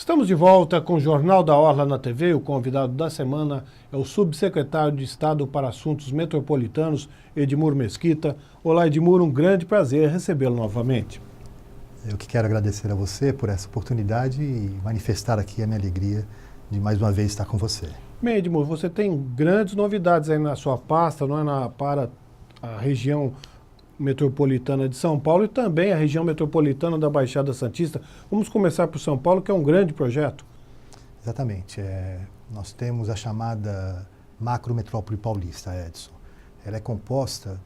Estamos de volta com o Jornal da Orla na TV. O convidado da semana é o subsecretário de Estado para Assuntos Metropolitanos, Edmur Mesquita. Olá, Edmur, um grande prazer recebê-lo novamente. Eu que quero agradecer a você por essa oportunidade e manifestar aqui a minha alegria de mais uma vez estar com você. Bem, Edmur, você tem grandes novidades aí na sua pasta, não é, para a região metropolitana de São Paulo e também a região metropolitana da Baixada Santista. Vamos começar por São Paulo, que é um grande projeto. Exatamente. Nós temos a chamada Macrometrópole Paulista, Edson. Ela é composta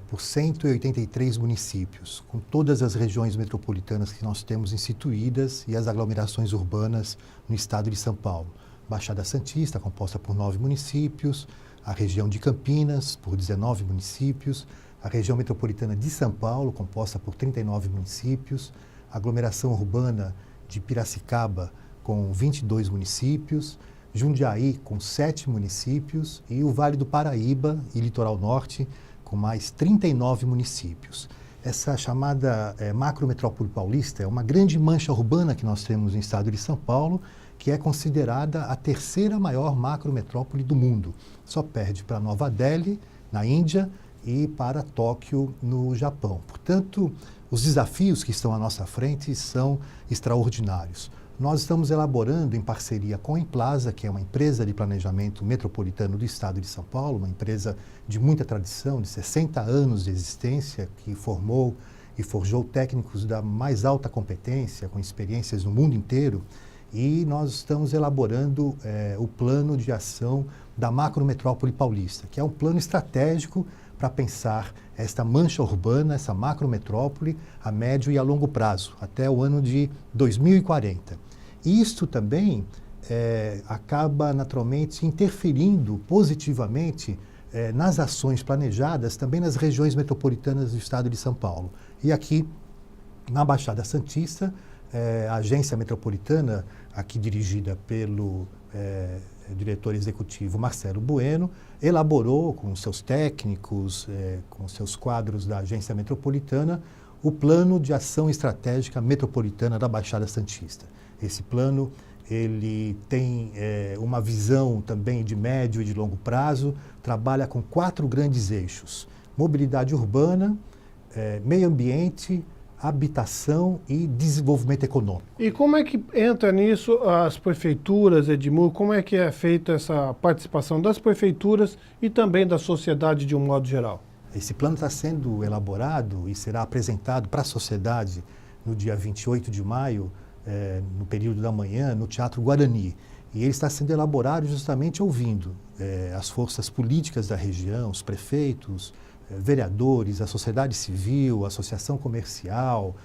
por 183 municípios, com todas as regiões metropolitanas que nós temos instituídas e as aglomerações urbanas no estado de São Paulo. Baixada Santista, composta por 9 municípios, a região de Campinas, por 19 municípios, a região metropolitana de São Paulo, composta por 39 municípios, a aglomeração urbana de Piracicaba, com 22 municípios, Jundiaí, com 7 municípios, e o Vale do Paraíba e Litoral Norte, com mais 39 municípios. Essa chamada macrometrópole paulista é uma grande mancha urbana que nós temos no estado de São Paulo, que é considerada a terceira maior macrometrópole do mundo. Só perde para Nova Delhi, na Índia, e para Tóquio, no Japão. Portanto, os desafios que estão à nossa frente são extraordinários. Nós estamos elaborando, em parceria com a Implaza, que é uma empresa de planejamento metropolitano do estado de São Paulo, uma empresa de muita tradição, de 60 anos de existência, que formou e forjou técnicos da mais alta competência, com experiências no mundo inteiro, e nós estamos elaborando o plano de ação da macrometrópole paulista, que é um plano estratégico para pensar esta mancha urbana, essa macrometrópole, a médio e a longo prazo, até o ano de 2040. E isto também acaba naturalmente interferindo positivamente nas ações planejadas também nas regiões metropolitanas do estado de São Paulo. E aqui, na Baixada Santista, a agência metropolitana, aqui dirigida pelo diretor executivo Marcelo Bueno, elaborou com seus técnicos, com seus quadros da agência metropolitana, o Plano de Ação Estratégica Metropolitana da Baixada Santista. Esse plano ele tem uma visão também de médio e de longo prazo, trabalha com 4 grandes eixos: mobilidade urbana, meio ambiente, habitação e desenvolvimento econômico. E como é que entra nisso as prefeituras, Edmur? Como é que é feita essa participação das prefeituras e também da sociedade de um modo geral? Esse plano está sendo elaborado e será apresentado para a sociedade no dia 28 de maio, no período da manhã, no Teatro Guarani. E ele está sendo elaborado justamente ouvindo as forças políticas da região, os prefeitos, vereadores, a sociedade civil, a associação comercial,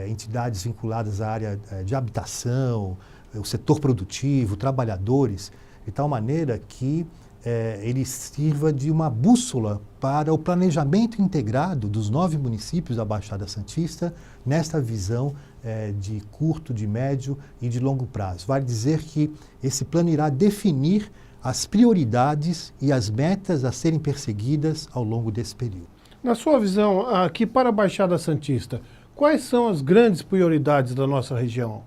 entidades vinculadas à área de habitação, o setor produtivo, trabalhadores, de tal maneira que ele sirva de uma bússola para o planejamento integrado dos 9 municípios da Baixada Santista nesta visão de curto, de médio e de longo prazo. Vale dizer que esse plano irá definir as prioridades e as metas a serem perseguidas ao longo desse período. Na sua visão, aqui para a Baixada Santista, quais são as grandes prioridades da nossa região?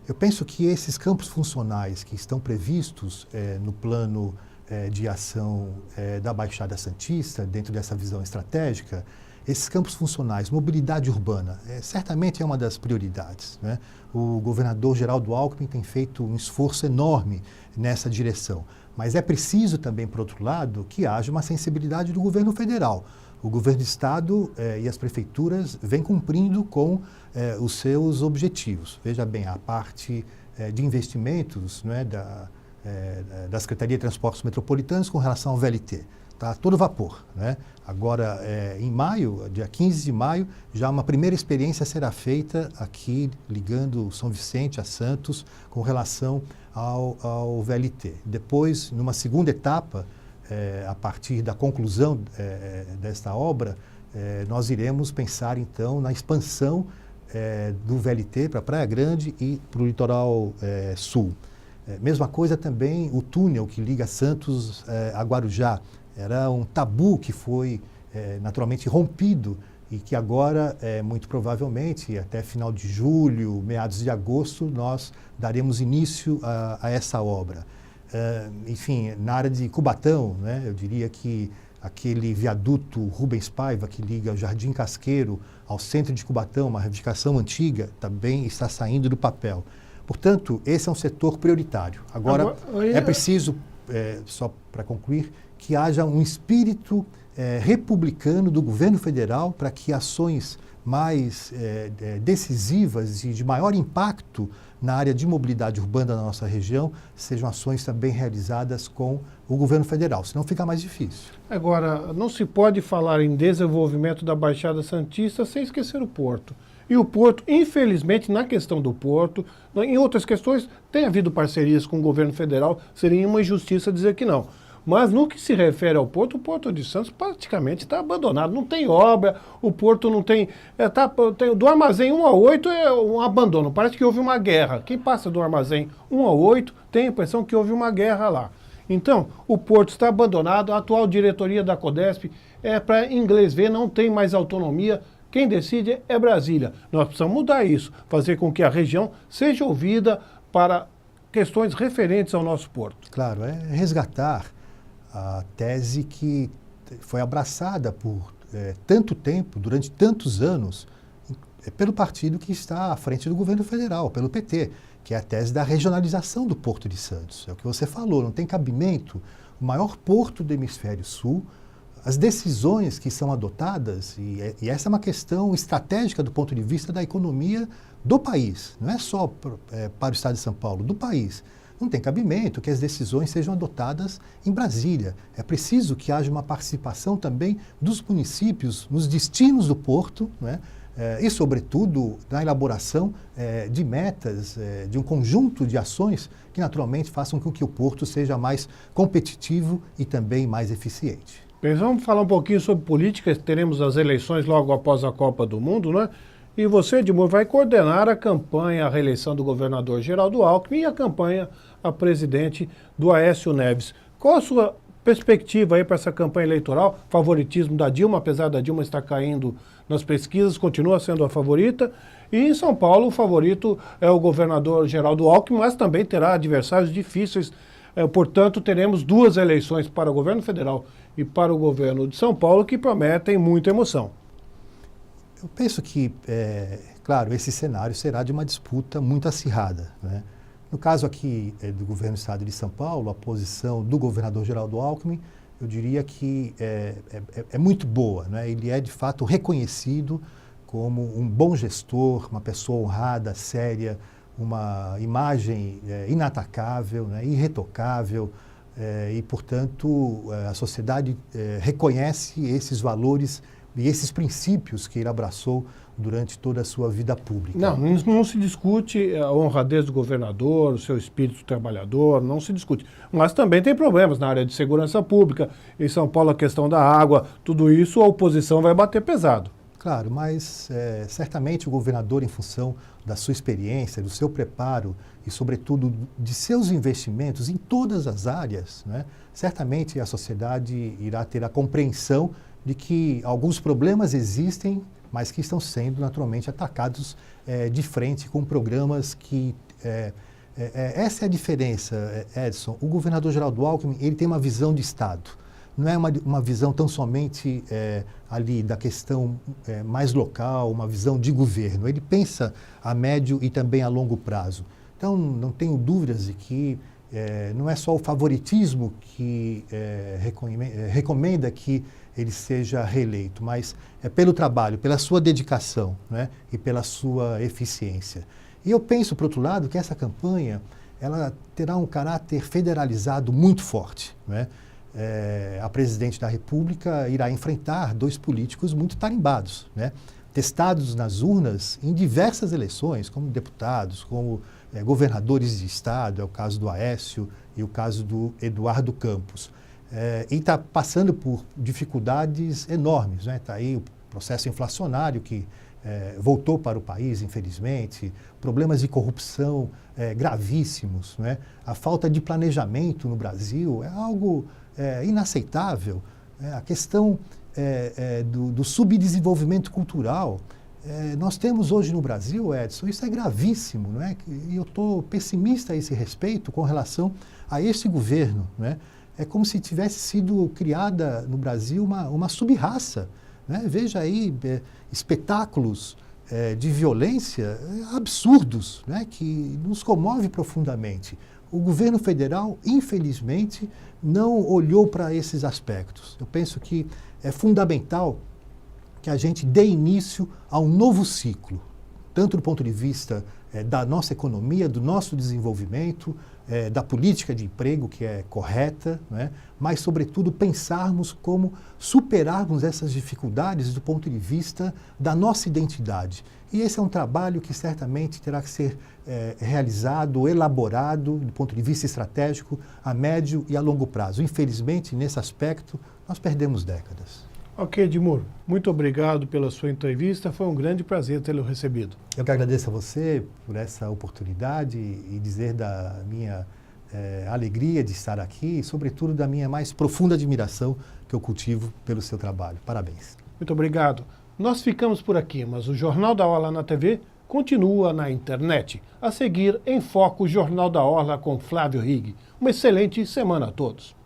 Eu penso que esses campos funcionais que estão previstos no plano de ação da Baixada Santista, dentro dessa visão estratégica, esses campos funcionais, mobilidade urbana, certamente é uma das prioridades, né? O governador Geraldo Alckmin tem feito um esforço enorme nessa direção, mas é preciso também, por outro lado, que haja uma sensibilidade do governo federal. O governo do estado e as prefeituras vêm cumprindo com os seus objetivos. Veja bem, a parte de investimentos, né, da Secretaria de Transportes Metropolitanos com relação ao VLT. Está a todo vapor, né? Agora, em maio, dia 15 de maio, já uma primeira experiência será feita aqui, ligando São Vicente a Santos, com relação ao VLT. Depois, numa segunda etapa, a partir da conclusão desta obra, nós iremos pensar, então, na expansão do VLT para Praia Grande e para o litoral sul. Mesma coisa também o túnel que liga Santos a Guarujá. Era um tabu que foi naturalmente rompido e que agora, muito provavelmente, até final de julho, meados de agosto, nós daremos início a essa obra. Enfim, na área de Cubatão, né, eu diria que aquele viaduto Rubens Paiva que liga o Jardim Casqueiro ao centro de Cubatão, uma reivindicação antiga, também está saindo do papel. Portanto, esse é um setor prioritário. Agora é preciso, só para concluir, que haja um espírito republicano do governo federal para que ações mais decisivas e de maior impacto na área de mobilidade urbana da nossa região sejam ações também realizadas com o governo federal, senão fica mais difícil. Agora, não se pode falar em desenvolvimento da Baixada Santista sem esquecer o Porto. E o Porto, infelizmente, na questão do Porto, em outras questões, tem havido parcerias com o governo federal, seria uma injustiça dizer que não. Mas no que se refere ao Porto, o Porto de Santos praticamente está abandonado, não tem obra, o Porto não tem, do armazém 1 a 8 é um abandono, parece que houve uma guerra. Quem passa do armazém 1 a 8 tem a impressão que houve uma guerra lá. Então, o Porto está abandonado, a atual diretoria da Codesp para inglês ver, não tem mais autonomia, quem decide é Brasília. Nós precisamos mudar isso, fazer com que a região seja ouvida para questões referentes ao nosso Porto. Claro, é resgatar a tese que foi abraçada por tanto tempo, durante tantos anos, pelo partido que está à frente do governo federal, pelo PT, que é a tese da regionalização do Porto de Santos. É o que você falou, não tem cabimento o maior porto do hemisfério sul, as decisões que são adotadas, e essa é uma questão estratégica do ponto de vista da economia do país, não é só para o estado de São Paulo, do país. Não tem cabimento que as decisões sejam adotadas em Brasília. É preciso que haja uma participação também dos municípios nos destinos do porto, né? E, sobretudo, na elaboração de metas, de um conjunto de ações que, naturalmente, façam com que o porto seja mais competitivo e também mais eficiente. Bem, vamos falar um pouquinho sobre política. Teremos as eleições logo após a Copa do Mundo, né? E você, Edmur, vai coordenar a campanha, a reeleição do governador Geraldo Alckmin e a campanha a presidente do Aécio Neves. Qual a sua perspectiva aí para essa campanha eleitoral? Favoritismo da Dilma, apesar da Dilma estar caindo nas pesquisas, continua sendo a favorita. E em São Paulo, o favorito é o governador Geraldo Alckmin, mas também terá adversários difíceis. Portanto, teremos duas eleições para o governo federal e para o governo de São Paulo que prometem muita emoção. Eu penso que, claro, esse cenário será de uma disputa muito acirrada, né? No caso aqui do governo do estado de São Paulo, a posição do governador Geraldo Alckmin, eu diria que é muito boa, né? Ele é, de fato, reconhecido como um bom gestor, uma pessoa honrada, séria, uma imagem inatacável, né? Irretocável, e, portanto, a sociedade reconhece esses valores e esses princípios que ele abraçou durante toda a sua vida pública. Não se discute a honradez do governador, o seu espírito trabalhador, não se discute. Mas também tem problemas na área de segurança pública, em São Paulo a questão da água, tudo isso a oposição vai bater pesado. Claro, mas certamente o governador, em função da sua experiência, do seu preparo e, sobretudo, de seus investimentos em todas as áreas, né, certamente a sociedade irá ter a compreensão de que alguns problemas existem, mas que estão sendo naturalmente atacados de frente com programas que... essa é a diferença, Edson. O governador Geraldo Alckmin, ele tem uma visão de Estado. Não é uma visão tão somente ali da questão mais local, uma visão de governo. Ele pensa a médio e também a longo prazo. Então, não tenho dúvidas de que não é só o favoritismo que recomenda que ele seja reeleito, mas é pelo trabalho, pela sua dedicação, né, e pela sua eficiência. E eu penso, por outro lado, que essa campanha ela terá um caráter federalizado muito forte, né? A presidente da República irá enfrentar dois políticos muito tarimbados, né, testados nas urnas em diversas eleições, como deputados, como governadores de estado, é o caso do Aécio e o caso do Eduardo Campos. E está passando por dificuldades enormes, né? Está aí o processo inflacionário que voltou para o país, infelizmente, problemas de corrupção gravíssimos, né? A falta de planejamento no Brasil é algo inaceitável. A questão do subdesenvolvimento cultural. Nós temos hoje no Brasil, Edson, isso é gravíssimo, não é? E eu estou pessimista a esse respeito com relação a esse governo, não é? É como se tivesse sido criada no Brasil uma sub-raça, né? Veja aí espetáculos de violência absurdos, né? Que nos comove profundamente. O governo federal, infelizmente, não olhou para esses aspectos. Eu penso que é fundamental que a gente dê início a um novo ciclo, tanto do ponto de vista da nossa economia, do nosso desenvolvimento, da política de emprego que é correta, né? Mas, sobretudo, pensarmos como superarmos essas dificuldades do ponto de vista da nossa identidade. E esse é um trabalho que certamente terá que ser realizado, elaborado, do ponto de vista estratégico, a médio e a longo prazo. Infelizmente, nesse aspecto, nós perdemos décadas. Ok, Edmur, muito obrigado pela sua entrevista, foi um grande prazer tê-lo recebido. Eu que agradeço a você por essa oportunidade e dizer da minha alegria de estar aqui e, sobretudo, da minha mais profunda admiração que eu cultivo pelo seu trabalho. Parabéns. Muito obrigado. Nós ficamos por aqui, mas o Jornal da Orla na TV continua na internet. A seguir, em foco, o Jornal da Orla com Flávio Rigg. Uma excelente semana a todos.